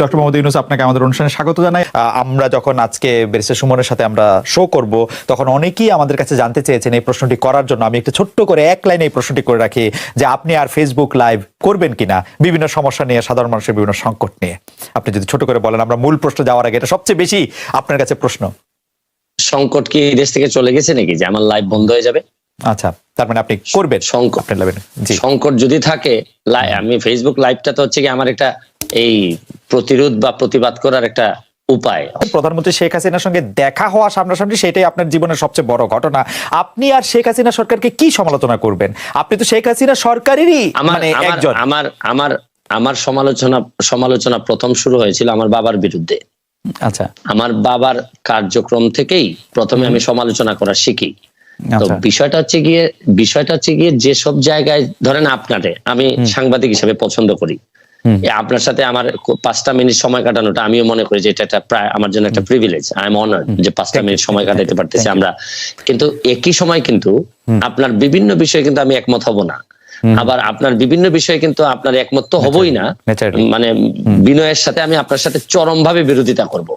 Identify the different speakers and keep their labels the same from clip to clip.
Speaker 1: Doctor Mohammad Yunus, আপনাকে আমাদের অনুষ্ঠানে স্বাগত জানাই। আমরা যখন আজকে ব্যারিস্টার সুমনের সাথে আমরা শো করব, তখন অনেকেই আমাদের কাছে জানতে চেয়েছেন এই প্রশ্নটি করার জন্য। আমি একটু ছোট্ট করে এক লাইনে এই প্রশ্নটি করে রাখি যে আপনি আর ফেসবুক লাইভ করবেন কিনা বিভিন্ন সমস্যা নিয়ে, সাধারণ মানুষের বিভিন্ন সংকট নিয়ে। আপনি যদি ছোট করে বলেন, আমরা মূল প্রশ্ন যাওয়ার আগে, এটা সবচেয়ে বেশি আপনার কাছে প্রশ্ন।
Speaker 2: সংকট কি দেশ থেকে চলে গেছে নাকি যে আমার লাইভ বন্ধ হয়ে যাবে?
Speaker 1: আচ্ছা, তার মানে আপনি করবেন
Speaker 2: সংকট? সংকট যদি থাকে, আমি ফেসবুক লাইভটা তো হচ্ছে কি আমার একটা এই প্রতিরোধ বা প্রতিবাদ করার একটা উপায়।
Speaker 1: প্রধানমন্ত্রী শেখ হাসিনার সঙ্গে দেখা হওয়া সামনাসামনি, সেটাই আপনার জীবনের সবচেয়ে বড় ঘটনা। আপনি আর শেখ হাসিনা সরকারকে কি সমালোচনা করবেন? আপনি তো শেখ হাসিনা সরকারেরই একজন।
Speaker 2: আমার সমালোচনা প্রথম শুরু হয়েছিল আমার বাবার বিরুদ্ধে। আচ্ছা, আমার বাবার কার্যক্রম থেকেই প্রথমে আমি সমালোচনা করা শিখি। তো বিষয়টা হচ্ছে গিয়ে যেসব জায়গায় ধরেন আপনারে আমি সাংবাদিক হিসেবে পছন্দ করি, আপনার সাথে আমার 5টা মিনিট সময় কাটানোটা আমিও মনে করি যে এটা প্রায় আমার জন্য একটা প্রিভিলেজ। আই এম অনার্ড যে 5টা মিনিট সময় কাটাতে পারতেছি আমরা। কিন্তু একই সময় কিন্তু আপনার বিভিন্ন বিষয়ে কিন্তু আমি একমত হব না, আবার আপনার বিভিন্ন বিষয়ে কিন্তু আপনার একমত তো হবই না। মানে বিনয়ের সাথে আমি আপনার সাথে চরম ভাবে বিরোধিতা করব।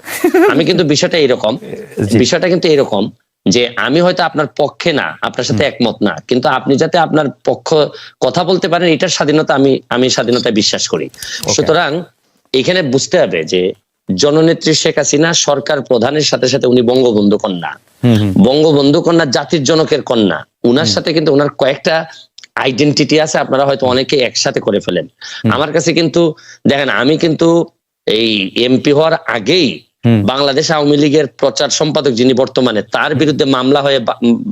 Speaker 2: আমি কিন্তু বিষয়টা কিন্তু এরকম যে আমি হয়তো আপনার পক্ষে না, আপনার সাথে একমত না, কিন্তু আপনি যাতে আপনার পক্ষ কথা বলতে পারেন, এটার স্বাধীনতা আমি স্বাধীনতায় বিশ্বাস করি। সুতরাং এখানে বুঝতে হবে যে জননেত্রী শেখ হাসিনা সরকার প্রধানের সাথে সাথে উনি বঙ্গবন্ধু কন্যা। বঙ্গবন্ধু কন্যা জাতির জনকের কন্যা। উনার সাথে কিন্তু উনার কয়েকটা আইডেন্টিটি আছে, আপনারা হয়তো অনেকে একসাথে করে ফেলেন। আমার কাছে কিন্তু দেখেন, আমি কিন্তু এই এমপি হওয়ার আগেই বাংলাদেশ আওয়ামী লীগের প্রচার সম্পাদক যিনি বর্তমানে, তার বিরুদ্ধে মামলা হয়ে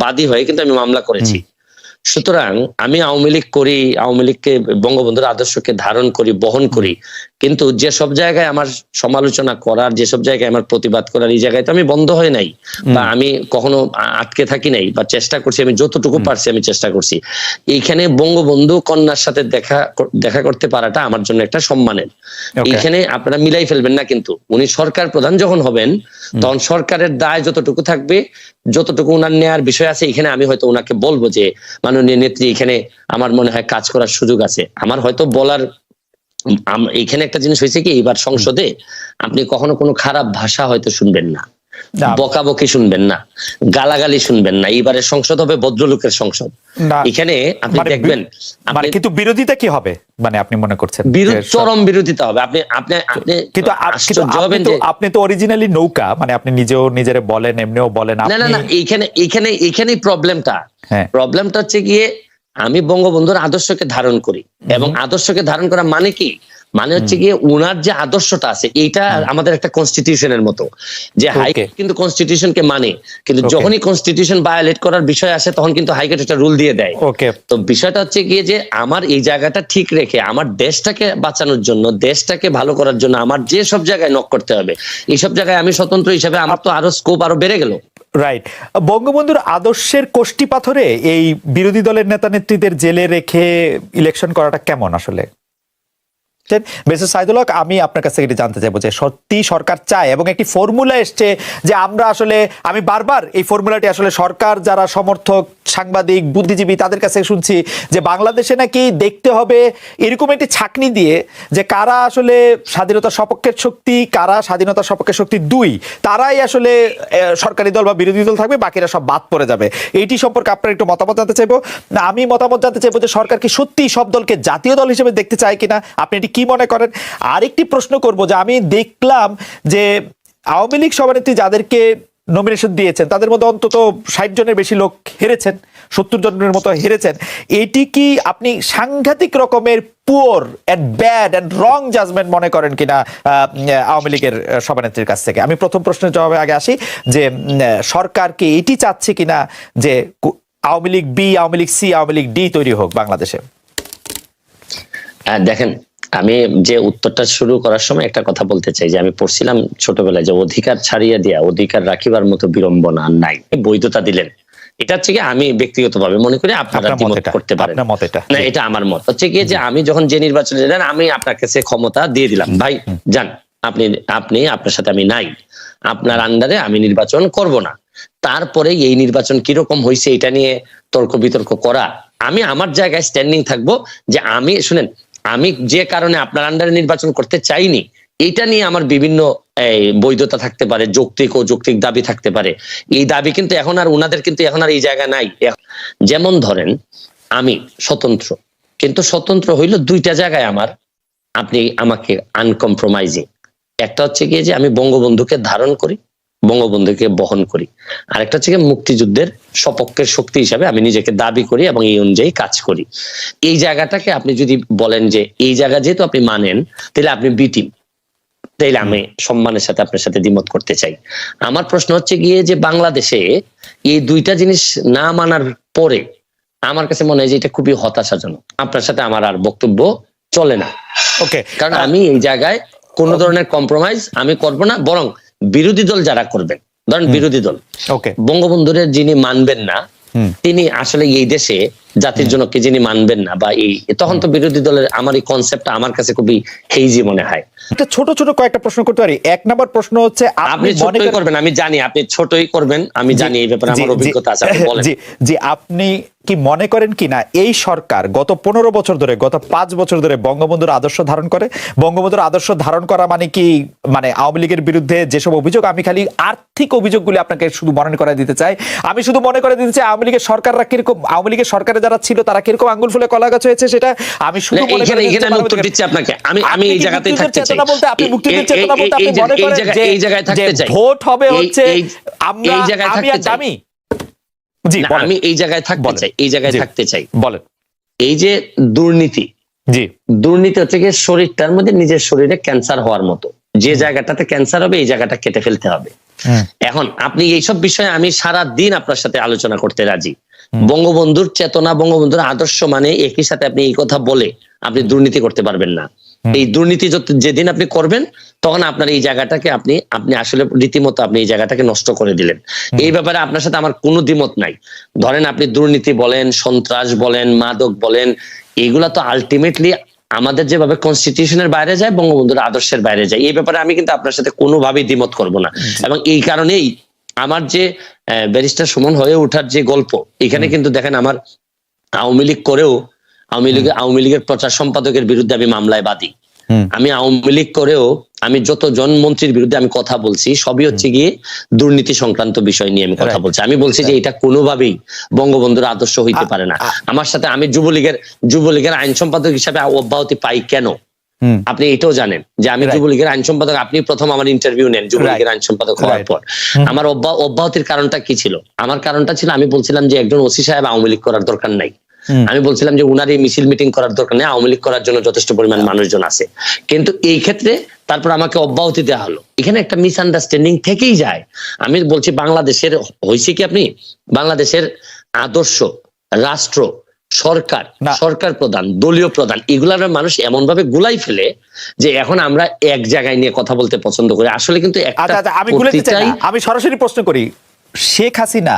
Speaker 2: বাদী হয়ে কিন্তু আমি মামলা করেছি। সুতরাং আমি আওয়ামী লীগ করি, আওয়ামী লীগকে বঙ্গবন্ধুর আদর্শকে ধারণ করি, বহন করি, কিন্তু যেসব জায়গায় আমার সমালোচনা করার, যেসব জায়গায় আমার প্রতিবাদ করার, এই জায়গায় তো আমি বন্ধ হয়ে নাই বা আমি কখনো আটকে থাকি নাই, বা চেষ্টা করছি, আমি যতটুকু পারছি আমি চেষ্টা করছি। এইখানে বঙ্গবন্ধু কন্যার সাথে দেখা করতে পারাটা আমার জন্য একটা সম্মানের। এইখানে আপনারা মিলাই ফেলবেন না, কিন্তু উনি সরকার প্রধান যখন হবেন তখন সরকারের দায় যতটুকু থাকবে, যতটুকু উনার নেয়ার বিষয় আছে, এখানে আমি হয়তো উনাকে বলবো যে মাননীয় নেত্রী, এখানে আমার মনে হয় কাজ করার সুযোগ আছে। আমার হয়তো বলার এখানে একটা জিনিস হয়েছে কি, এইবার সংসদে আপনি কখনো কোনো খারাপ ভাষা হয়তো শুনবেন না, বকাবকি শুনবেন না, গালাগালি শুনবেন না। এইবারের সংসদ হবে ভদ্রলোকের সংসদ। এখানে আপনি দেখবেন,
Speaker 1: কিন্তু বিরোধিতা কি হবে, মানে আপনি মনে করছেন
Speaker 2: চরম বিরোধিতা হবে। কিন্তু
Speaker 1: আপনি তো অরিজিনালি নৌকা, মানে আপনি নিজেও নিজেরে বলেন, এমনিও বলেন।
Speaker 2: না, এইখানেই প্রবলেমটা হচ্ছে গিয়ে আমি বঙ্গবন্ধুর আদর্শকে ধারণ করি, এবং আদর্শকে ধারণ করা মানে কি, মানে হচ্ছে গিয়ে উনার যে আদর্শটা আছে, এইটা আমাদের একটা কনস্টিটিউশনের মতো, যে হাইকোর্ট কিন্তু কনস্টিটিউশনকে মানে, কিন্তু যখনই কনস্টিটিউশন ভায়োলেট করার বিষয় আসে তখন কিন্তু হাইকোর্ট একটা রুল দিয়ে দেয়। তো বিষয়টা হচ্ছে গিয়ে যে আমার এই জায়গাটা ঠিক রেখে আমার দেশটাকে বাঁচানোর জন্য, দেশটাকে ভালো করার জন্য আমার যে সব জায়গায় নক করতে হবে, এইসব জায়গায় আমি স্বতন্ত্র হিসেবে আমার তো আরো স্কোপ আরো বেড়ে গেল।
Speaker 1: রাইট। বঙ্গবন্ধুর আদর্শের কোষ্ঠী পাথরে এই বিরোধী দলের নেতা নেত্রীদের জেলে রেখে ইলেকশন করাটা কেমন আসলে? সাইদুল হক, আমি আপনার কাছ থেকে জানতে চাইবো যে সত্যি সরকার চায়, এবং একটি ফর্মুলা এসছে যে আমরা আসলে, আমি বারবার এই ফর্মুলাটি আসলে সরকার যারা সমর্থক, সাংবাদিক, বুদ্ধিজীবী, তাদের কাছে শুনছি যে বাংলাদেশে নাকি দেখতে হবে এরকম একটি ছাঁকনি দিয়ে যে কারা আসলে স্বাধীনতার সপক্ষের শক্তি, কারা স্বাধীনতার সপক্ষের শক্তি দুই, তারাই আসলে সরকারি দল বা বিরোধী দল থাকবে, বাকিরা সব বাদ পড়ে যাবে। এইটি সম্পর্কে আপনার একটু মতামত জানতে চাইবো। আমি মতামত জানতে চাইবো যে সরকার কি সত্যি সব দলকে জাতীয় দল হিসেবে দেখতে চায় কিনা, আপনি এটি কি মনে করেন? আরেকটি প্রশ্ন করব যে আমি দেখলাম যে আওয়ামী লীগ সভানেত্রী যাদেরকে নমিনেশন দিয়েছেন তাদের মধ্যে অন্তত 60 জনের বেশি লোক হেরেছেন, 70 জনের মতো হেরেছেন। এটি কি আপনি সাংঘাতিক রকমের poor and bad and wrong judgement মনে করেন কিনা আওয়ামী লীগের সভানেত্রীর কাছ থেকে? আমি প্রথম প্রশ্নের জবাবে আগে আসি যে সরকার কি এটি চাচ্ছে কিনা যে Awami League B, Awami League C, Awami League D তৈরি হোক বাংলাদেশে?
Speaker 2: দেখেন, আমি যে উত্তরটা শুরু করার সময় একটা কথা বলতে চাই যে আমি পড়ছিলাম ছোটবেলায় যে অধিকার ছাড়িয়ে দিয়া অধিকার রাখিবার মতো বিড়ম্বনা নাই, বৈধতা দিলেন। এটা হচ্ছে কি আমি ব্যক্তিগতভাবে মনে করি, আপনারা দ্বিমত করতে পারেন না, এটা আমার মত হচ্ছে কি যে আমি যখন যে নির্বাচনে যান, আমি আপনার কাছে ক্ষমতা দিয়ে দিলাম, ভাই যান, আপনার সাথে আমি নাই, আপনার আন্ডারে আমি নির্বাচন করব না। তারপরে এই নির্বাচন কিরকম হয়েছে এটা নিয়ে তর্ক বিতর্ক করা, আমি আমার জায়গায় স্ট্যান্ডিং থাকবো যে আমি শুনেন, আমি যে কারণে আপনার আন্ডারে নির্বাচন করতে চাইনি, এইটা নিয়ে আমার বিভিন্ন বৈধতা থাকতে পারে, যৌক্তিক ও যৌক্তিক দাবি থাকতে পারে। এই দাবি কিন্তু এখন আর উনাদের কিন্তু এখন আর এই জায়গা নাই। যেমন ধরেন আমি স্বতন্ত্র, কিন্তু স্বতন্ত্র হইল দুইটা জায়গায় আমার, আপনি আমাকে আনকম্প্রোমাইজিং। একটা হচ্ছে গিয়ে যে আমি বঙ্গবন্ধুকে ধারণ করি, বঙ্গবন্ধুকে বহন করি। আরেকটা হচ্ছে গিয়ে মুক্তিযুদ্ধের সপক্ষের শক্তি হিসাবে আমি নিজেকে দাবি করি এবং এই অনুযায়ী কাজ করি। এই জায়গাটাকে আপনি যদি বলেন যে এই জায়গা যেহেতু আপনি মানেন, তাহলে আপনি বি টিম, তাইলে আমি সম্মানের সাথে আপনার সাথে দ্বিমত করতে চাই। আমার প্রশ্ন হচ্ছে গিয়ে যে বাংলাদেশে এই দুইটা জিনিস না মানার পরে আমার কাছে মনে হয় যে এটা খুবই হতাশাজনক। আপনার সাথে আমার আর বক্তব্য চলে না।
Speaker 1: ওকে,
Speaker 2: কারণ আমি এই জায়গায় কোন ধরনের কম্প্রোমাইজ আমি করব না, বরং বিরোধী দল যারা করবেন, ধরেন বিরোধী দল বঙ্গবন্ধুর যিনি মানবেন না, তিনি আসলে এই দেশে জাতির জন্য কে যিনি মানবেন না, বা এই তখন তো বিরোধী দলের আমার এই কনসেপ্টটা আমার কাছে খুবই হেইজি মনে হয়।
Speaker 1: ছোট ছোট কয়েকটা প্রশ্ন করতে পারি। এক নম্বর প্রশ্ন হচ্ছে,
Speaker 2: আপনি ছোটই করবেন, আমি জানি আপনি ছোটই করবেন, আমি জানি এই ব্যাপারে আমার অভিজ্ঞতা আছে।
Speaker 1: জি, আপনি কি মনে করেন কিনা এই সরকার গত 15 বছর ধরে, গত 5 বছর ধরে বঙ্গবন্ধুর আদর্শ ধারণ করে? বঙ্গবন্ধুর আদর্শ ধারণ করা মানে কি, মানে আওয়ামী লীগের বিরুদ্ধে যেসব অভিযোগ, আমি খালি আর্থিক অভিযোগগুলি আপনাকে শুধু মনে করে দিতে চাই। আমি শুধু মনে করে দিতে চাই আওয়ামী লীগের সরকাররা কিরকম, আওয়ামী লীগের সরকারে যারা ছিল তারা কিরকম আঙ্গুল ফুলে কলা গাছ হয়েছে, সেটা আমি শুধু মনে করে
Speaker 2: দিচ্ছি আপনাকে। আমি এই জায়গাতেই থাকতে চাই।
Speaker 1: আপনি মুক্তিযুদ্ধের চেতনা বলতে আপনি মনে করেন যে
Speaker 2: এই জায়গায় থাকতে চাই,
Speaker 1: ভোট হবে হচ্ছে আমরা,
Speaker 2: এই জায়গায় থাকতে চাই।
Speaker 1: জি,
Speaker 2: আমি এই জায়গায় থাকতে চাই, এই জায়গায় থাকতে চাই।
Speaker 1: বলেন।
Speaker 2: এই যে দুর্নীতি, জি, দুর্নীতি হচ্ছে গিয়ে শরীরটার মধ্যে নিজের শরীরে ক্যান্সার হওয়ার মতো। যে জায়গাটাতে ক্যান্সার হবে এই জায়গাটা কেটে ফেলতে হবে। এখন আপনি এইসব বিষয়ে আমি সারা দিন আপনার সাথে আলোচনা করতে রাজি। বঙ্গবন্ধুর চেতনা, বঙ্গবন্ধুর আদর্শ মানে একই সাথে আপনি এই কথা বলে আপনি দুর্নীতি করতে পারবেন না। এই দুর্নীতি যেদিন আপনি করবেন তখন আপনার এই জায়গাটাকে আপনি আসলে রীতিমতো আপনি এই জায়গাটাকে নষ্ট করে দিলেন। এই ব্যাপারে আপনার সাথে আমার কোনো দ্বিমত নাই। ধরেন আপনি দুর্নীতি বলেন, সন্ত্রাস বলেন, মাদক বলেন, এইগুলা তো আলটিমেটলি আমাদের যেভাবে কনস্টিটিউশনের বাইরে যায়, বঙ্গবন্ধুর আদর্শের বাইরে যায়। এই ব্যাপারে আমি কিন্তু আপনার সাথে কোনোভাবেই দ্বিমত করব না। এবং এই কারণেই আমার যে ব্যারিস্টার সুমন হয়ে ওঠার যে গল্প, এখানে কিন্তু দেখেন আমার আওয়ামী লীগ করেও আওয়ামী লীগের প্রচার সম্পাদকের বিরুদ্ধে আমি মামলায় বাদী। আমি আওয়ামী লীগ করেও আমি যতজন মন্ত্রীর বিরুদ্ধে আমি কথা বলছি, সবই হচ্ছে গিয়ে দুর্নীতি সংক্রান্ত বিষয় নিয়ে আমি কথা বলছি। আমি বলছি যে এটা কোনোভাবেই বঙ্গবন্ধুর আদর্শ হইতে পারে না। আমার সাথে আমি যুবলীগের আইন সম্পাদক হিসাবে অব্যাহতি পাই কেন, আপনি এটাও জানেন যে আমি যুবলীগের আইন সম্পাদক। আপনি প্রথম আমার ইন্টারভিউ নেন যুবলীগের আইন সম্পাদক হওয়ার পর। আমার অব্যাহতির কারণটা কি ছিল? আমার কারণটা ছিল আমি বলছিলাম যে একজন ওসি সাহেব আওয়ামী লীগ করার দরকার নাই। আমি বলছিলাম যে উনার এই মিছিল মিটিং করার দরকার নেই, আওয়ামী লীগ করার জন্য যথেষ্ট পরিমাণ মানুষজন আছে। কিন্তু এই ক্ষেত্রে তারপর আমাকে অব্যাহতি দেওয়া হলো। এখানে একটা মিসআন্ডারস্ট্যান্ডিং থেকেই যায়। আমি বলছি বাংলাদেশের হয়েছে কি, আপনি বাংলাদেশের আদর্শ, রাষ্ট্র, সরকার প্রধান, দলীয় প্রধান, এগুলার মানুষ এমন ভাবে গুলাই ফেলে যে এখন আমরা এক জায়গায় নিয়ে কথা বলতে পছন্দ করি। আসলে কিন্তু
Speaker 1: আমি সরাসরি প্রশ্ন করি, শেখ হাসিনা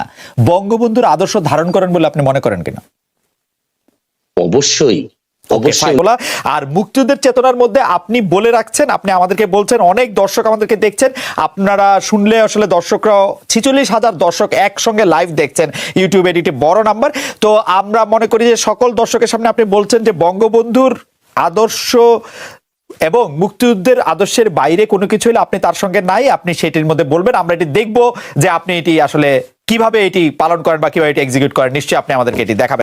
Speaker 1: বঙ্গবন্ধুর আদর্শ ধারণ করেন বলে আপনি মনে করেন কিনা?
Speaker 2: অবশ্যই।
Speaker 1: আর মুক্তিযুদ্ধের চেতনার মধ্যে আপনি বলে রাখছেন, আপনি আমাদেরকে বলছেন, অনেক দর্শক আমাদেরকে দেখছেন, আপনারা শুনলে আসলে দর্শকরা 46,000 দর্শক একসঙ্গে লাইভ দেখছেন ইউটিউব এডিটে, বড় নাম্বার। তো আমরা মনে করি যে সকল দর্শকের সামনে আপনি বলছেন যে বঙ্গবন্ধুর আদর্শ এবং মুক্তিযুদ্ধের আদর্শের বাইরে কোনো কিছু হলে আপনি তার সঙ্গে নাই, আপনি সেটির মধ্যে বলবেন। আমরা এটি দেখবো যে আপনি এটি আসলে কিভাবে এটি পালন করেন বা কিভাবে এটি এক্সিকিউট করেন। নিশ্চয়ই আপনি আমাদেরকে এটি দেখাবেন।